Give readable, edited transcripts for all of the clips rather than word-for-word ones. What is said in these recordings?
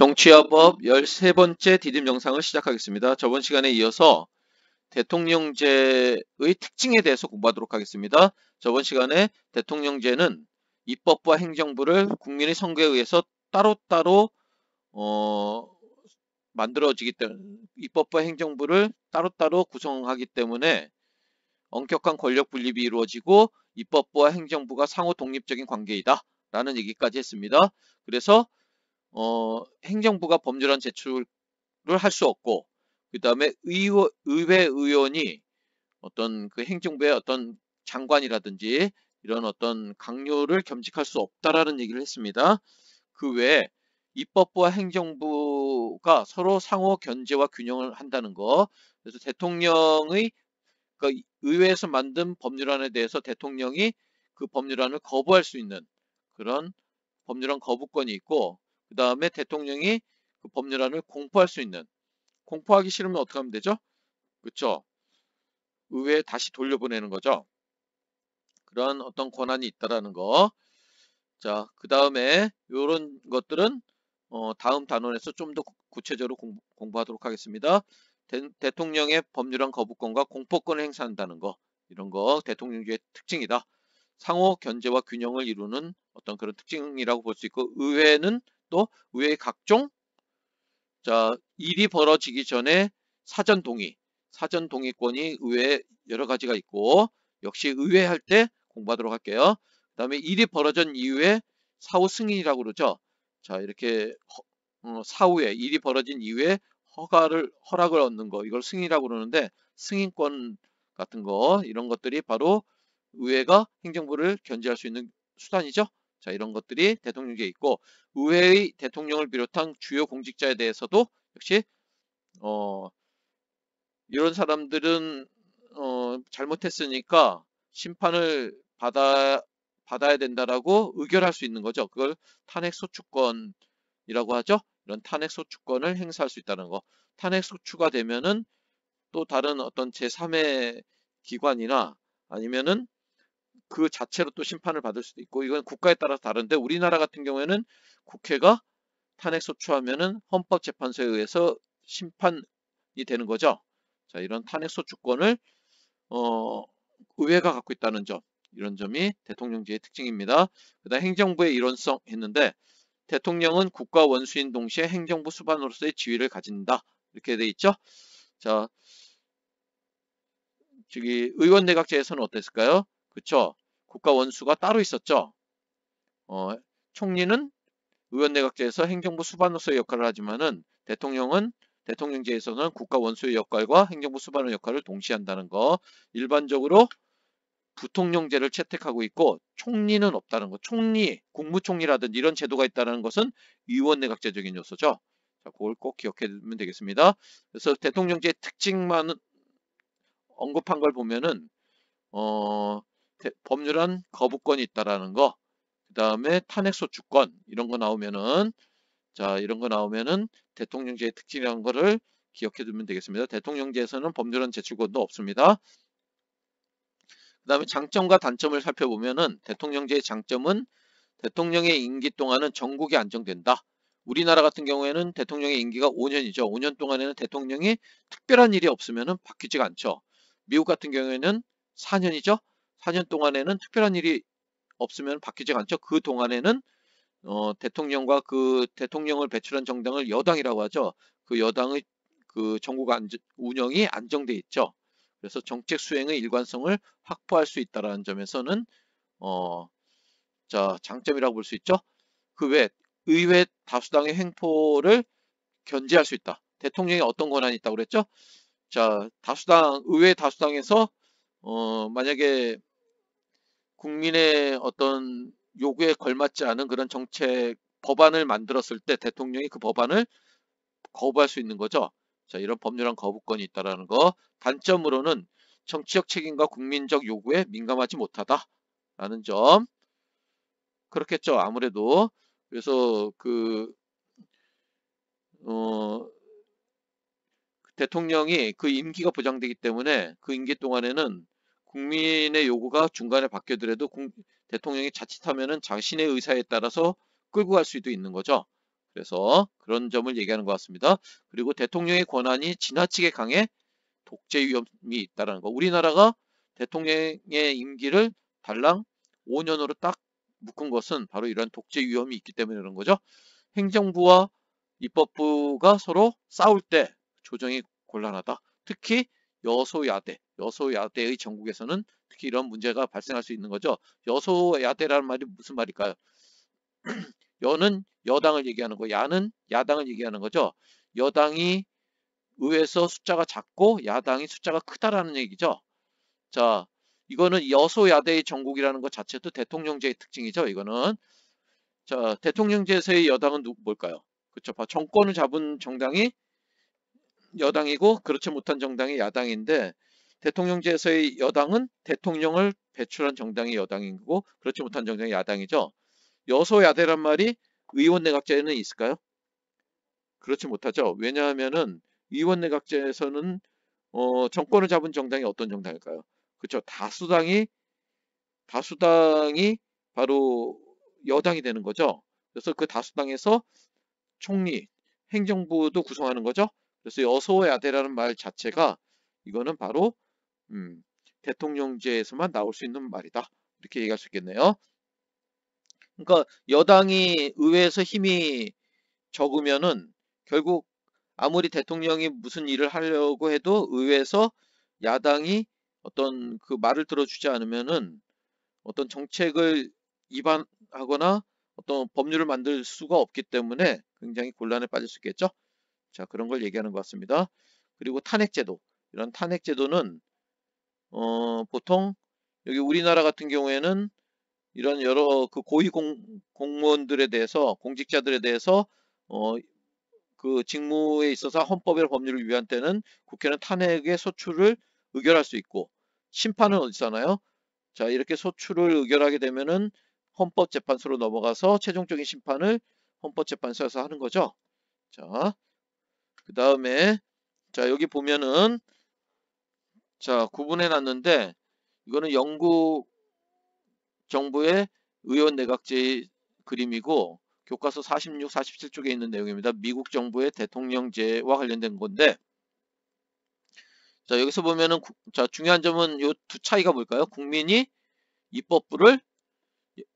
정치와 법 13번째 디딤 영상을 시작하겠습니다. 저번 시간에 이어서 대통령제의 특징에 대해서 공부하도록 하겠습니다. 저번 시간에 대통령제는 입법부와 행정부를 국민의 선거에 의해서 따로따로 만들어지기 때문에 입법부와 행정부를 따로따로 구성하기 때문에 엄격한 권력 분립이 이루어지고 입법부와 행정부가 상호 독립적인 관계이다 라는 얘기까지 했습니다. 그래서 행정부가 법률안 제출을 할 수 없고, 그 다음에 의회 의원이 어떤 그 행정부의 어떤 장관이라든지 이런 어떤 강요를 겸직할 수 없다라는 얘기를 했습니다. 그 외에 입법부와 행정부가 서로 상호 견제와 균형을 한다는 거. 그래서 대통령의 그러니까 의회에서 만든 법률안에 대해서 대통령이 그 법률안을 거부할 수 있는 그런 법률안 거부권이 있고, 그 다음에 대통령이 그 법률안을 공포할 수 있는, 공포하기 싫으면 어떻게 하면 되죠? 그렇죠? 의회에 다시 돌려보내는 거죠. 그런 어떤 권한이 있다라는 거. 자, 그 다음에 이런 것들은 다음 단원에서 좀 더 구체적으로 공부하도록 하겠습니다. 대통령의 법률안 거부권과 공포권을 행사한다는 거, 이런 거 대통령제의 특징이다. 상호 견제와 균형을 이루는 어떤 그런 특징이라고 볼 수 있고, 의회는 또 의회의 각종 일이 벌어지기 전에 사전 동의권이 의회에 여러 가지가 있고, 역시 의회 할 때 공부하도록 할게요. 그 다음에 일이 벌어진 이후에 사후 승인이라고 그러죠. 자, 이렇게 사후에 일이 벌어진 이후에 허락을 얻는 거, 이걸 승인이라고 그러는데, 승인권 같은 거, 이런 것들이 바로 의회가 행정부를 견제할 수 있는 수단이죠. 자, 이런 것들이 대통령제에 있고, 의회의 대통령을 비롯한 주요 공직자에 대해서도 역시 이런 사람들은 잘못했으니까 심판을 받아야 된다라고 의결할 수 있는 거죠. 그걸 탄핵소추권이라고 하죠. 이런 탄핵소추권을 행사할 수 있다는 거. 탄핵소추가 되면은 또 다른 어떤 제3의 기관이나 아니면은 그 자체로 또 심판을 받을 수도 있고, 이건 국가에 따라서 다른데, 우리나라 같은 경우에는 국회가 탄핵소추하면은 헌법재판소에 의해서 심판이 되는 거죠. 자, 이런 탄핵소추권을 의회가 갖고 있다는 점, 이런 점이 대통령제의 특징입니다. 그다음 행정부의 일원성 했는데, 대통령은 국가 원수인 동시에 행정부 수반으로서의 지위를 가진다, 이렇게 돼 있죠. 자, 저기 의원내각제에서는 어땠을까요? 그쵸? 국가 원수가 따로 있었죠. 총리는 의원내각제에서 행정부 수반으로서의 역할을 하지만은 대통령제에서는 국가 원수의 역할과 행정부 수반의 역할을 동시에 한다는 거. 일반적으로 부통령제를 채택하고 있고 총리는 없다는 거. 국무총리라든지 이런 제도가 있다는 것은 의원내각제적인 요소죠. 자, 그걸 꼭 기억해 두면 되겠습니다. 그래서 대통령제의 특징만 언급한 걸 보면은 법률안 거부권이 있다라는 거, 그 다음에 탄핵소추권 이런 거 나오면은 대통령제의 특징이라는 거를 기억해 두면 되겠습니다. 대통령제에서는 법률안 제출권도 없습니다. 그 다음에 장점과 단점을 살펴보면은 대통령제의 장점은 대통령의 임기 동안은 전국이 안정된다. 우리나라 같은 경우에는 대통령의 임기가 5년이죠. 5년 동안에는 대통령이 특별한 일이 없으면은 바뀌지가 않죠. 미국 같은 경우에는 4년이죠. 4년 동안에는 특별한 일이 없으면 바뀌지가 않죠. 그 동안에는 대통령과 그 대통령을 배출한 정당을 여당이라고 하죠. 그 여당의 그 정국 운영이 안정돼 있죠. 그래서 정책 수행의 일관성을 확보할 수 있다는 점에서는 장점이라고 볼 수 있죠. 그 외 의회 다수당의 횡포를 견제할 수 있다. 대통령이 어떤 권한이 있다고 그랬죠? 자, 의회 다수당에서 만약에 국민의 어떤 요구에 걸맞지 않은 그런 정책 법안을 만들었을 때 대통령이 그 법안을 거부할 수 있는 거죠. 자, 이런 법률안 거부권이 있다라는 거. 단점으로는 정치적 책임과 국민적 요구에 민감하지 못하다라는 점. 그렇겠죠. 아무래도. 그래서 대통령이 그 임기가 보장되기 때문에 그 임기 동안에는 국민의 요구가 중간에 바뀌더라도 대통령이 자칫하면은 자신의 의사에 따라서 끌고 갈 수도 있는 거죠. 그래서 그런 점을 얘기하는 것 같습니다. 그리고 대통령의 권한이 지나치게 강해 독재 위험이 있다는 거. 우리나라가 대통령의 임기를 달랑 5년으로 딱 묶은 것은 바로 이런 독재 위험이 있기 때문에 그런 거죠. 행정부와 입법부가 서로 싸울 때 조정이 곤란하다. 특히 여소야대의 전국에서는 특히 이런 문제가 발생할 수 있는 거죠. 여소야대라는 말이 무슨 말일까요? 여는 여당을 얘기하는 거, 야는 야당을 얘기하는 거죠. 여당이 의회에서 숫자가 작고 야당이 숫자가 크다라는 얘기죠. 자, 이거는 여소야대의 전국이라는 것 자체도 대통령제의 특징이죠. 이거는. 자, 대통령제에서의 여당은 뭘까요? 그렇죠. 정권을 잡은 정당이 여당이고 그렇지 못한 정당이 야당인데 대통령제에서의 여당은 대통령을 배출한 정당이 여당인 거고 그렇지 못한 정당이 야당이죠. 여소야대란 말이 의원 내각제에는 있을까요? 그렇지 못하죠. 왜냐하면은 의원 내각제에서는 정권을 잡은 정당이 어떤 정당일까요? 그렇죠. 다수당이 바로 여당이 되는 거죠. 그래서 그 다수당에서 총리, 행정부도 구성하는 거죠. 그래서 여소야대라는 말 자체가 이거는 바로 대통령제에서만 나올 수 있는 말이다. 이렇게 얘기할 수 있겠네요. 그러니까 여당이 의회에서 힘이 적으면은 결국 아무리 대통령이 무슨 일을 하려고 해도 의회에서 야당이 어떤 그 말을 들어주지 않으면은 어떤 정책을 위반하거나 어떤 법률을 만들 수가 없기 때문에 굉장히 곤란에 빠질 수 있겠죠. 자, 그런 걸 얘기하는 것 같습니다. 그리고 탄핵제도. 이런 탄핵제도는 보통 여기 우리나라 같은 경우에는 이런 여러 그 공무원들에 대해서 공직자들에 대해서 그 직무에 있어서 헌법이나 법률을 위한 때는 국회는 탄핵의 소추를 의결할 수 있고 심판은 어디서 하나요? 자, 이렇게 소추를 의결하게 되면은 헌법재판소로 넘어가서 최종적인 심판을 헌법재판소에서 하는 거죠. 자, 그 다음에 자, 여기 보면은 자, 구분해 놨는데 이거는 영국 정부의 의원 내각제 그림이고 교과서 46, 47쪽에 있는 내용입니다. 미국 정부의 대통령제와 관련된 건데 자, 여기서 보면은 자, 중요한 점은 요 두 차이가 뭘까요? 국민이 입법부를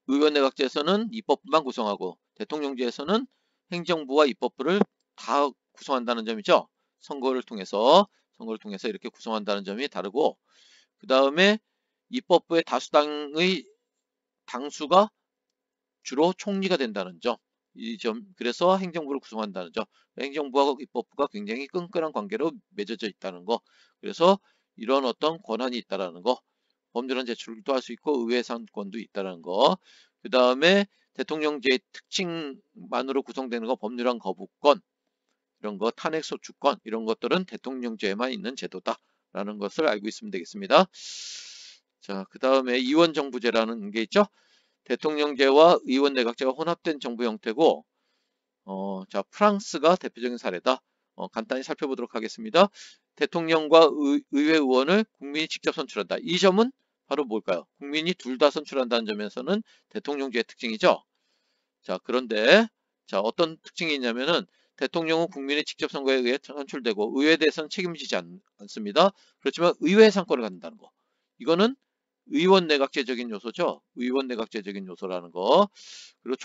의원 내각제에서는 입법부만 구성하고 대통령제에서는 행정부와 입법부를 다 구성한다는 점이죠. 선거를 통해서 이렇게 구성한다는 점이 다르고 그 다음에 입법부의 다수당의 당수가 주로 총리가 된다는 점. 그래서 행정부를 구성한다는 점. 행정부하고 입법부가 굉장히 끈끈한 관계로 맺어져 있다는 거. 그래서 이런 어떤 권한이 있다는 거. 법률안 제출도 할 수 있고 의회 상권도 있다는 거. 그 다음에 대통령제의 특징만으로 구성되는 거 법률안 거부권 이런 거 탄핵소추권 이런 것들은 대통령제에만 있는 제도다라는 것을 알고 있으면 되겠습니다. 자, 그 다음에 이원정부제라는 게 있죠. 대통령제와 의원 내각제가 혼합된 정부 형태고 자, 프랑스가 대표적인 사례다. 간단히 살펴보도록 하겠습니다. 대통령과 의회 의원을 국민이 직접 선출한다. 이 점은 바로 뭘까요? 국민이 둘 다 선출한다는 점에서는 대통령제의 특징이죠. 자, 그런데 자, 어떤 특징이 있냐면은 대통령은 국민의 직접 선거에 의해 선출되고 의회에 대해서는 책임지지 않습니다. 그렇지만 의회 상권을 갖는다는 거. 이거는 의원 내각제적인 요소죠. 의원 내각제적인 요소라는 거. 그리고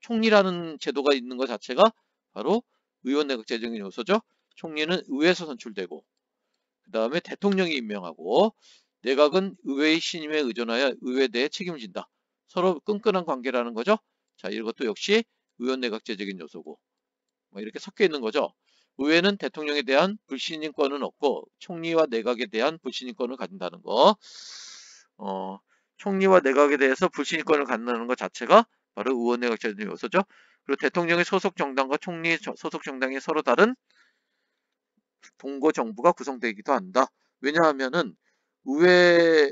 총리라는 제도가 있는 것 자체가 바로 의원 내각제적인 요소죠. 총리는 의회에서 선출되고 그 다음에 대통령이 임명하고 내각은 의회의 신임에 의존하여 의회에 대해 책임을 진다. 서로 끈끈한 관계라는 거죠. 자, 이것도 역시 의원 내각제적인 요소고 뭐 이렇게 섞여 있는 거죠. 의회는 대통령에 대한 불신임권은 없고 총리와 내각에 대한 불신임권을 가진다는 거. 총리와 내각에 대해서 불신임권을 갖는다는 것 자체가 바로 의원 내각제적인 요소죠. 그리고 대통령의 소속 정당과 총리 소속 정당이 서로 다른 동거 정부가 구성되기도 한다. 왜냐하면은 의회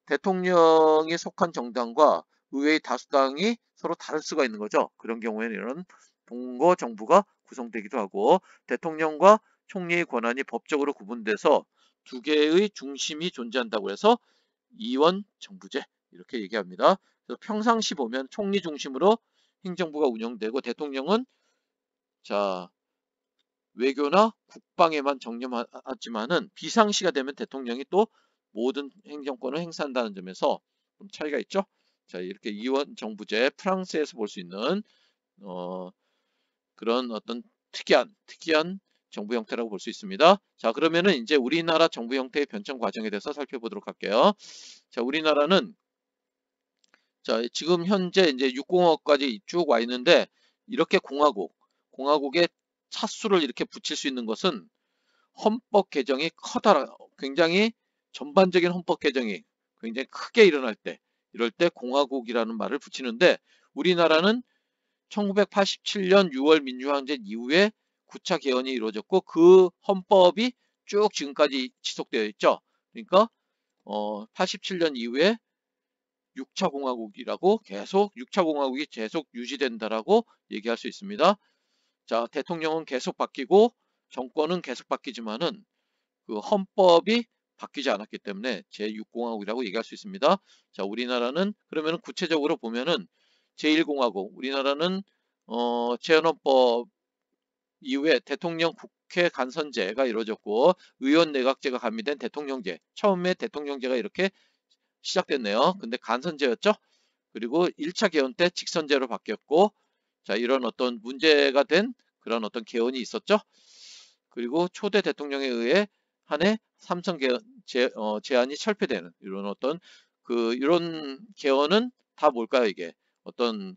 대통령이 속한 정당과 의회의 다수당이 서로 다를 수가 있는 거죠. 그런 경우에는 이런 동거 정부가 구성되기도 하고 대통령과 총리의 권한이 법적으로 구분돼서 두 개의 중심이 존재한다고 해서 이원 정부제 이렇게 얘기합니다. 그래서 평상시 보면 총리 중심으로 행정부가 운영되고 대통령은 자 외교나 국방에만 정념하지만은 비상시가 되면 대통령이 또 모든 행정권을 행사한다는 점에서 좀 차이가 있죠. 자 이렇게 이원 정부제 프랑스에서 볼 수 있는 그런 어떤 특이한 정부 형태라고 볼 수 있습니다. 자 그러면은 이제 우리나라 정부 형태의 변천 과정에 대해서 살펴보도록 할게요. 자 우리나라는 자 지금 현재 이제 6공화국까지 쭉 와 있는데 이렇게 공화국의 차수를 이렇게 붙일 수 있는 것은 헌법 개정이 굉장히 전반적인 헌법 개정이 굉장히 크게 일어날 때 이럴 때 공화국이라는 말을 붙이는데 우리나라는 1987년 6월 민주항쟁 이후에 9차 개헌이 이루어졌고 그 헌법이 쭉 지금까지 지속되어 있죠. 그러니까 87년 이후에 6차 공화국이라고 계속 6차 공화국이 계속 유지된다라고 얘기할 수 있습니다. 자, 대통령은 계속 바뀌고 정권은 계속 바뀌지만은 그 헌법이 바뀌지 않았기 때문에 제6공화국이라고 얘기할 수 있습니다. 자, 우리나라는 그러면 구체적으로 보면은 제1공화국 우리나라는 제헌헌법 이후에 대통령 국회 간선제가 이루어졌고 의원 내각제가 가미된 대통령제 처음에 대통령제가 이렇게 시작됐네요. 근데 간선제였죠. 그리고 1차 개헌 때 직선제로 바뀌었고 자 이런 어떤 문제가 된 그런 어떤 개헌이 있었죠. 그리고 초대 대통령에 의해 한 해 삼선 개헌 제안이 철폐되는 이런 어떤 이런 개헌은 다 뭘까요 이게 어떤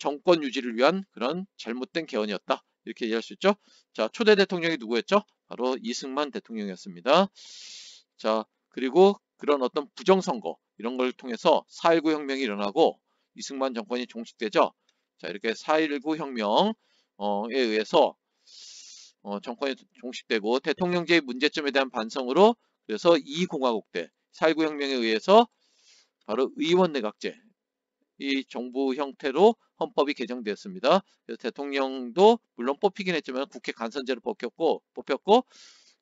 정권 유지를 위한 그런 잘못된 개헌이었다 이렇게 얘기할 수 있죠. 자 초대 대통령이 누구였죠? 바로 이승만 대통령이었습니다. 자 그리고 그런 어떤 부정선거 이런 걸 통해서 4.19 혁명이 일어나고 이승만 정권이 종식되죠. 자 이렇게 4.19 혁명에 의해서 정권이 종식되고 대통령제의 문제점에 대한 반성으로 그래서 2공화국 때 4.19 혁명에 의해서 바로 의원 내각제 이 정부 형태로 헌법이 개정되었습니다. 그래서 대통령도 물론 뽑히긴 했지만 국회 간선제로 뽑혔고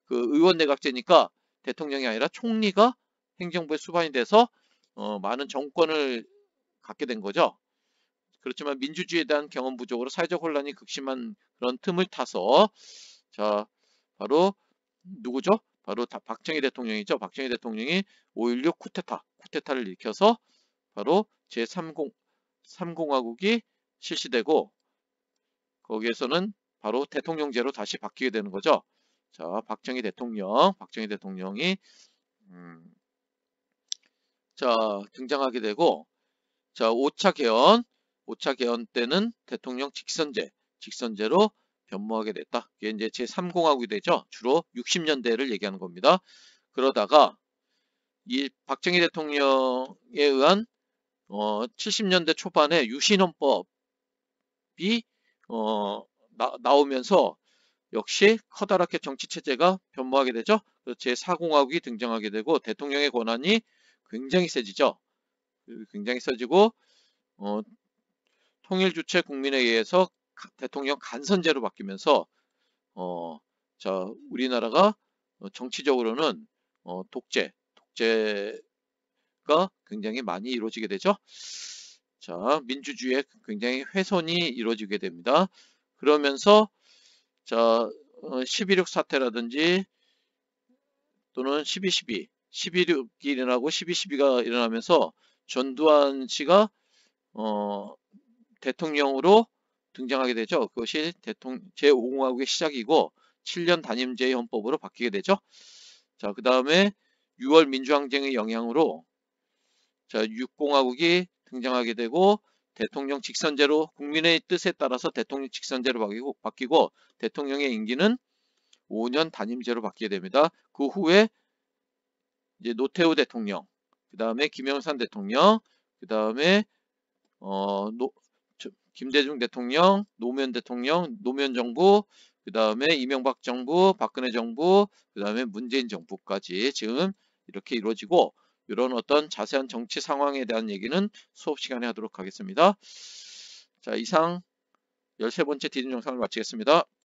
그 의원 내각제니까 대통령이 아니라 총리가 행정부의 수반이 돼서 많은 정권을 갖게 된 거죠. 그렇지만 민주주의에 대한 경험 부족으로 사회적 혼란이 극심한 그런 틈을 타서 자 바로 누구죠? 바로 박정희 대통령이죠. 박정희 대통령이 5.16 쿠데타를 일으켜서 바로 제3공화국이 실시되고 거기에서는 바로 대통령제로 다시 바뀌게 되는 거죠. 자 박정희 대통령이 자 등장하게 되고 자 5차 개헌 때는 대통령 직선제로 변모하게 됐다. 이게 이제 제3공화국이 되죠. 주로 60년대를 얘기하는 겁니다. 그러다가 이 박정희 대통령에 의한 70년대 초반에 유신헌법이 나오면서 역시 커다랗게 정치체제가 변모하게 되죠. 제4공화국이 등장하게 되고 대통령의 권한이 굉장히 세지죠. 굉장히 세지고 통일주체 국민에 의해서 대통령 간선제로 바뀌면서 자 우리나라가 정치적으로는 독재가 굉장히 많이 이루어지게 되죠. 자 민주주의에 굉장히 훼손이 이루어지게 됩니다. 그러면서 자 11.6 사태라든지 또는 12.12 일어나고 12.12가 일어나면서 전두환 씨가 대통령으로 등장하게 되죠. 그것이 제5공화국의 시작이고 7년 단임제 헌법으로 바뀌게 되죠. 자, 그 다음에 6월 민주항쟁의 영향으로 자 6공화국이 등장하게 되고 대통령 직선제로 국민의 뜻에 따라서 대통령 직선제로 바뀌고 대통령의 임기는 5년 단임제로 바뀌게 됩니다. 그 후에 이제 노태우 대통령, 그 다음에 김영삼 대통령, 그 다음에 김대중 대통령, 노무현 대통령, 노무현 정부, 그 다음에 이명박 정부, 박근혜 정부, 그 다음에 문재인 정부까지 지금 이렇게 이루어지고 이런 어떤 자세한 정치 상황에 대한 얘기는 수업 시간에 하도록 하겠습니다. 자, 이상 13번째 디즘 영상을 마치겠습니다.